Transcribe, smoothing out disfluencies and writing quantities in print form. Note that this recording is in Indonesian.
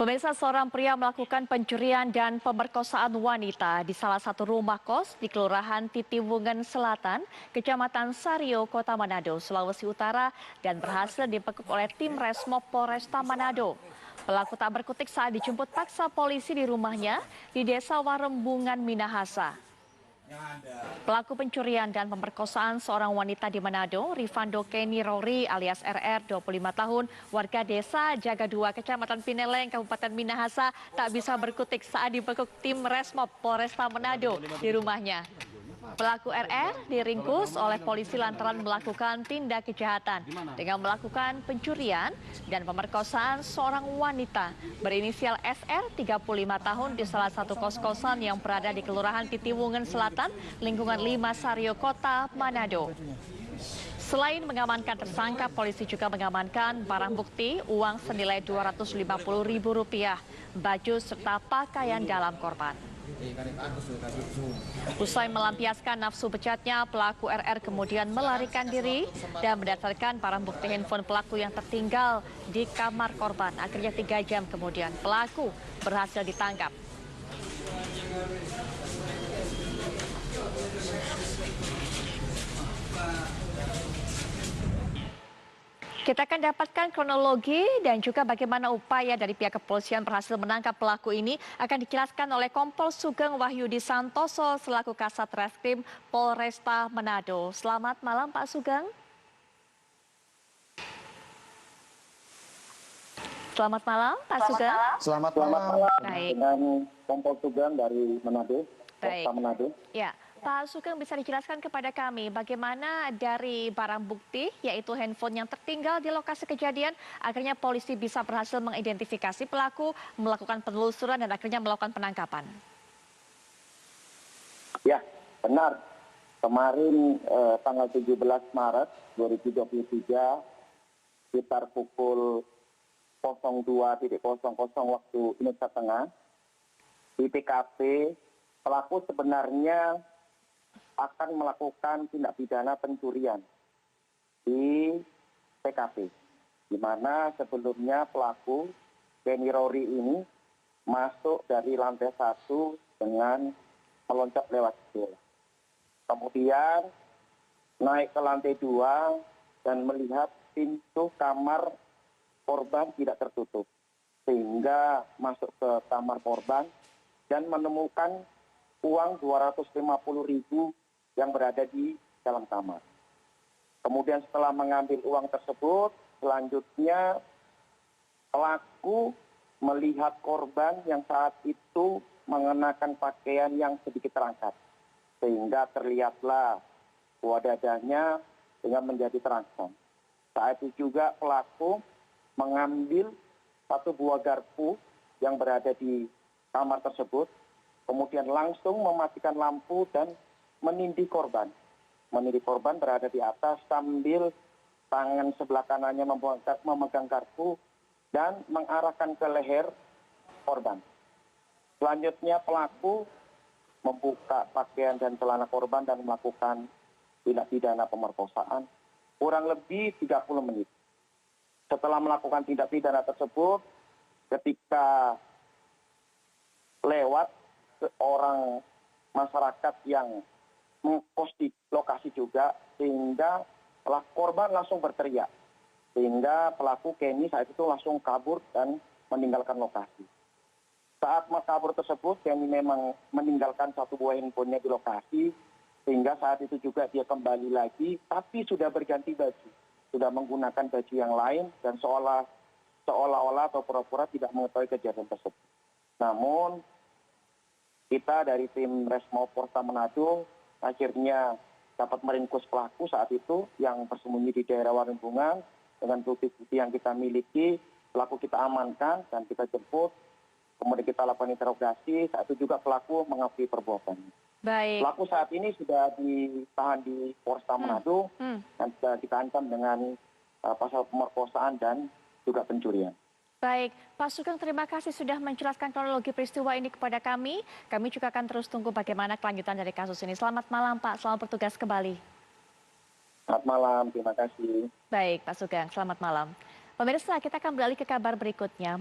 Pemirsa, seorang pria melakukan pencurian dan pemerkosaan wanita di salah satu rumah kos di Kelurahan Titiwungan Selatan, Kecamatan Sario, Kota Manado, Sulawesi Utara dan berhasil dibekuk oleh tim Resmob Polresta Manado. Pelaku tak berkutik saat dijemput paksa polisi di rumahnya di Desa Warembungan, Minahasa. Pelaku pencurian dan pemerkosaan seorang wanita di Manado, Rifando Kenny Rory alias RR 25 tahun, warga desa Jaga 2, Kecamatan Pineleng, Kabupaten Minahasa, tak bisa berkutik saat dibekuk tim Resmob Polresta Manado di rumahnya. Pelaku RR diringkus oleh polisi lantaran melakukan tindak kejahatan dengan melakukan pencurian dan pemerkosaan seorang wanita berinisial SR 35 tahun di salah satu kos-kosan yang berada di Kelurahan Titiwungan Selatan, lingkungan 5 Sario, Kota Manado. Selain mengamankan tersangka, polisi juga mengamankan barang bukti uang senilai Rp250.000, baju serta pakaian dalam korban. Usai melampiaskan nafsu becatnya, pelaku RR kemudian melarikan diri dan berdasarkan barang bukti handphone pelaku yang tertinggal di kamar korban. Akhirnya 3 jam kemudian pelaku berhasil ditangkap. Kita akan dapatkan kronologi dan juga bagaimana upaya dari pihak kepolisian berhasil menangkap pelaku ini akan dijelaskan oleh Kompol Sugeng Wahyudi Santoso selaku Kasat Reskrim Polresta Manado. Selamat malam Pak Sugeng. Selamat malam Pak Sugeng. Selamat malam. Baik. Dengan Kompol Sugeng dari Manado. Baik. Manado. Ya. Pak Sugeng, bisa dijelaskan kepada kami bagaimana dari barang bukti yaitu handphone yang tertinggal di lokasi kejadian akhirnya polisi bisa berhasil mengidentifikasi pelaku, melakukan penelusuran dan akhirnya melakukan penangkapan. Ya, benar. Kemarin tanggal 17 Maret 2023 sekitar pukul 02.00 waktu Indonesia Tengah di TKP pelaku sebenarnya akan melakukan tindak pidana pencurian di TKP, di mana sebelumnya pelaku Kenny Rory ini masuk dari lantai 1 dengan meloncat lewat jendela. Kemudian naik ke lantai 2 dan melihat pintu kamar korban tidak tertutup, sehingga masuk ke kamar korban dan menemukan uang Rp250.000 yang berada di dalam kamar. Kemudian setelah mengambil uang tersebut, selanjutnya pelaku melihat korban yang saat itu mengenakan pakaian yang sedikit terangkat, sehingga terlihatlah dadanya sehingga menjadi terangsang. Saat itu juga pelaku mengambil satu buah garpu yang berada di kamar tersebut, kemudian langsung mematikan lampu dan menindih korban. Menindih korban berada di atas sambil tangan sebelah kanannya memegang garpu dan mengarahkan ke leher korban. Selanjutnya pelaku membuka pakaian dan celana korban dan melakukan tindak pidana pemerkosaan kurang lebih 30 menit. Setelah melakukan tindak pidana tersebut, ketika lewat seorang masyarakat yang mengkos di lokasi juga, sehingga korban langsung berteriak, sehingga pelaku Kenny saat itu langsung kabur dan meninggalkan lokasi. Saat kabur tersebut, Kenny memang meninggalkan satu buah handphonenya di lokasi, sehingga saat itu juga dia kembali lagi, tapi sudah berganti baju, sudah menggunakan baju yang lain dan seolah-olah atau pura-pura tidak mengetahui kejadian tersebut. Namun kita dari tim Resmob Polresta Manado akhirnya dapat meringkus pelaku saat itu yang bersembunyi di daerah Warembungan. Dengan bukti-bukti yang kita miliki, pelaku kita amankan dan kita jemput, kemudian kita lakukan interogasi. Saat itu juga pelaku mengakui perbuatannya. Baik. Pelaku saat ini sudah ditahan di Polresta Manado dan sudah kita ancam dengan pasal pemerkosaan dan juga pencurian. Baik, Pak Sugeng, terima kasih sudah menjelaskan kronologi peristiwa ini kepada kami. Kami juga akan terus tunggu bagaimana kelanjutan dari kasus ini. Selamat malam, Pak. Selamat bertugas kembali. Selamat malam, terima kasih. Baik, Pak Sugeng, selamat malam. Pemirsa, kita akan beralih ke kabar berikutnya.